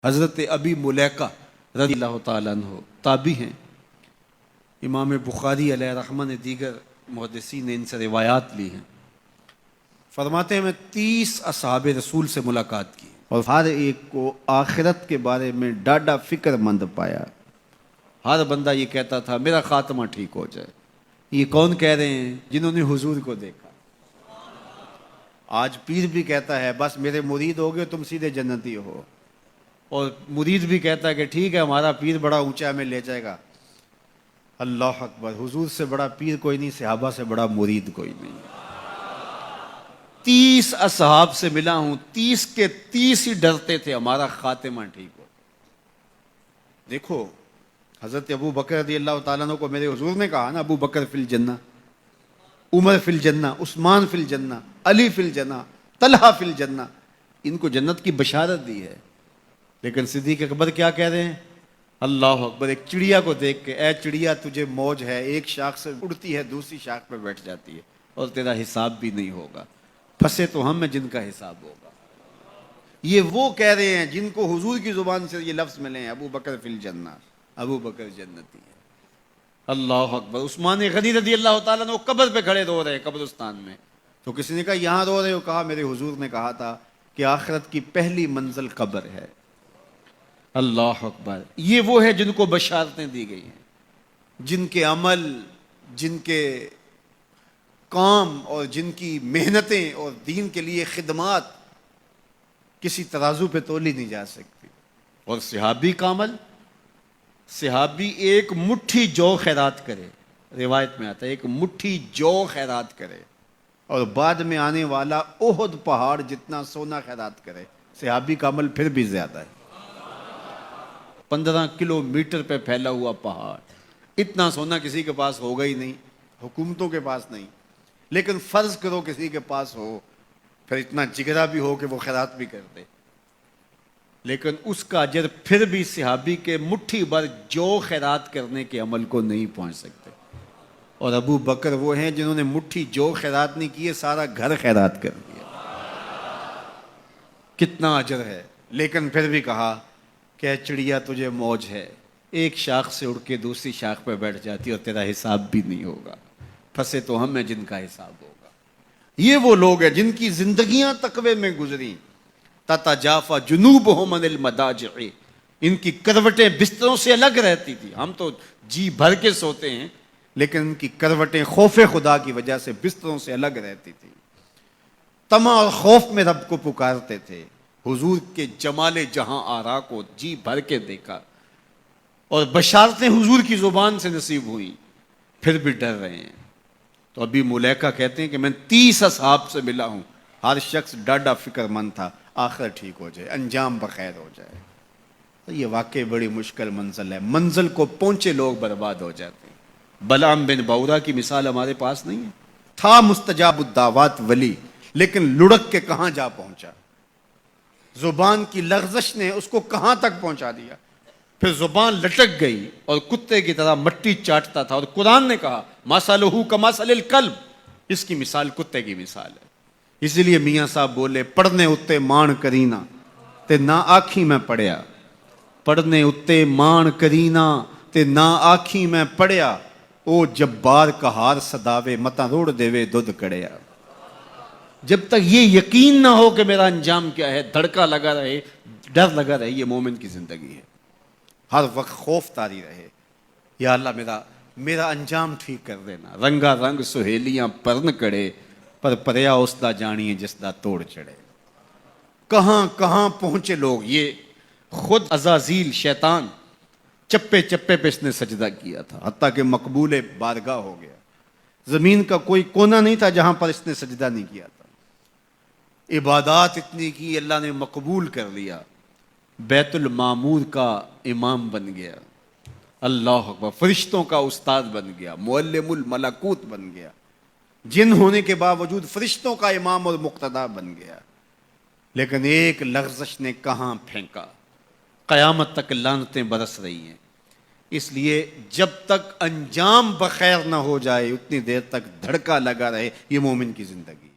حضرت ابی ملیکہ رضی اللہ تعالیٰ عنہ تابعی ہیں۔ امام بخاری علیہ رحمہ نے دیگر محدثین نے ان سے روایات لی ہیں۔ فرماتے ہیں میں 30 اصحاب رسول سے ملاقات کی اور ہر ایک کو آخرت کے بارے میں ڈاڈا فکر مند پایا۔ ہر بندہ یہ کہتا تھا میرا خاتمہ ٹھیک ہو جائے۔ یہ کون کہہ رہے ہیں؟ جنہوں نے حضور کو دیکھا۔ آج پیر بھی کہتا ہے بس میرے مرید ہو گئے تم سیدھے جنتی ہو، اور مرید بھی کہتا ہے کہ ٹھیک ہے ہمارا پیر بڑا اونچا میں لے جائے گا۔ اللہ اکبر، حضور سے بڑا پیر کوئی نہیں، صحابہ سے بڑا مرید کوئی نہیں۔ 30 اصحاب سے ملا ہوں، 30 کے 30 ہی ڈرتے تھے ہمارا خاتمہ ٹھیک ہو۔ دیکھو حضرت ابو بکر رضی اللہ تعالیٰ عنہ کو میرے حضور نے کہا نا ابو بکر فی الجنہ، عمر فی الجنہ، عثمان فی الجنہ، علی فی الجنہ، طلحہ فی الجنہ، ان کو جنت کی بشارت دی ہے۔ لیکن صدیق اکبر کیا کہہ رہے ہیں؟ اللہ اکبر، ایک چڑیا کو دیکھ کے اے چڑیا تجھے موج ہے، ایک شاخ سے اڑتی ہے دوسری شاخ پہ بیٹھ جاتی ہے اور تیرا حساب بھی نہیں ہوگا، پھنسے تو ہم میں جن کا حساب ہوگا۔ یہ وہ کہہ رہے ہیں جن کو حضور کی زبان سے یہ لفظ ملے ہیں ابو بکر فی الجنہ، ابو بکر جنتی ہے۔ اللہ اکبر، عثمان غنی رضی اللہ تعالیٰ نے قبر پہ کھڑے رو رہے ہیں قبرستان میں، تو کسی نے کہا یہاں رو رہے ہو؟ کہا میرے حضور نے کہا تھا کہ آخرت کی پہلی منزل قبر ہے۔ اللہ اکبر، یہ وہ ہے جن کو بشارتیں دی گئی ہیں، جن کے عمل، جن کے کام اور جن کی محنتیں اور دین کے لیے خدمات کسی ترازو پہ تولی نہیں جا سکتی۔ اور صحابی کا عمل، صحابی ایک مٹھی جو خیرات کرے، روایت میں آتا ہے ایک مٹھی جو خیرات کرے، اور بعد میں آنے والا احد پہاڑ جتنا سونا خیرات کرے، صحابی کا عمل پھر بھی زیادہ ہے۔ 15 کلومیٹر پہ پھیلا ہوا پہاڑ، اتنا سونا کسی کے پاس ہوگا ہی نہیں، حکومتوں کے پاس نہیں، لیکن فرض کرو کسی کے پاس ہو، پھر اتنا جگرا بھی ہو کہ وہ خیرات بھی کر دے، لیکن اس کا اجر پھر بھی صحابی کے مٹھی بھر جو خیرات کرنے کے عمل کو نہیں پہنچ سکتے۔ اور ابو بکر وہ ہیں جنہوں نے مٹھی جو خیرات نہیں کیے، سارا گھر خیرات کر دیا۔ کتنا اجر ہے! لیکن پھر بھی کہا کہ چڑیا تجھے موج ہے، ایک شاخ سے اڑ کے دوسری شاخ پہ بیٹھ جاتی اور تیرا حساب بھی نہیں ہوگا، پھنسے تو ہم ہیں جن کا حساب ہوگا۔ یہ وہ لوگ ہیں جن کی زندگیاں تقوی میں گزری۔ تتجافی جنوبہم عن المضاجع، ان کی کروٹیں بستروں سے الگ رہتی تھی۔ ہم تو جی بھر کے سوتے ہیں، لیکن ان کی کروٹیں خوف خدا کی وجہ سے بستروں سے الگ رہتی تھی۔ طمع اور خوف میں رب کو پکارتے تھے، حضور کے جمال جہاں آرا کو جی بھر کے دیکھا، اور بشارتیں حضور کی زبان سے نصیب ہوئی، پھر بھی ڈر رہے ہیں۔ تو ابھی ملیکہ کہتے ہیں کہ میں 30 اصحاب سے ملا ہوں، ہر شخص ڈاڈا فکر مند تھا آخر ٹھیک ہو جائے، انجام بخیر ہو جائے۔ تو یہ واقعی بڑی مشکل منزل ہے، منزل کو پہنچے لوگ برباد ہو جاتے ہیں۔ بلعام بن باورا کی مثال ہمارے پاس نہیں ہے، تھا مستجاب الدعوات ولی، لیکن لڑک کے کہاں جا پہنچا، زبان کی لغزش نے اس کو کہاں تک پہنچا دیا، پھر زبان لٹک گئی اور کتے کی طرح مٹی چاٹتا تھا، اور قرآن نے کہا مثلہ کمثل الکلب، اس کی مثال کتے کی مثال ہے۔ اسی لیے میاں صاحب بولے پڑھنے اتے مان کرینا تے نہ آکھی میں پڑھیا، پڑھنے اتے مان کرینا تے نہ آکھی میں پڑھیا، او جبار کہار صداوے متا روڑ دیوے دودھ کڑیا۔ جب تک یہ یقین نہ ہو کہ میرا انجام کیا ہے، دھڑکا لگا رہے، ڈر لگا رہے، یہ مومن کی زندگی ہے۔ ہر وقت خوف طاری رہے، یا اللہ میرا انجام ٹھیک کر دینا۔ رنگا رنگ سہیلیاں پرن کڑے، پر پریا اس دا جانیے جس دا توڑ چڑھے۔ کہاں کہاں پہنچے لوگ، یہ خود عزازیل شیطان چپے چپے پہ اس نے سجدہ کیا تھا، حتیٰ کہ مقبول بارگاہ ہو گیا۔ زمین کا کوئی کونا نہیں تھا جہاں پر اس نے سجدہ نہیں کیا تھا۔ عبادات اتنی کی، اللہ نے مقبول کر لیا، بیت المعمور کا امام بن گیا، اللہ اکبر، فرشتوں کا استاد بن گیا، معلم الملکوت بن گیا، جن ہونے کے باوجود فرشتوں کا امام اور مقتدا بن گیا۔ لیکن ایک لغزش نے کہاں پھینکا، قیامت تک لعنتیں برس رہی ہیں۔ اس لیے جب تک انجام بخیر نہ ہو جائے اتنی دیر تک دھڑکا لگا رہے، یہ مومن کی زندگی ہے۔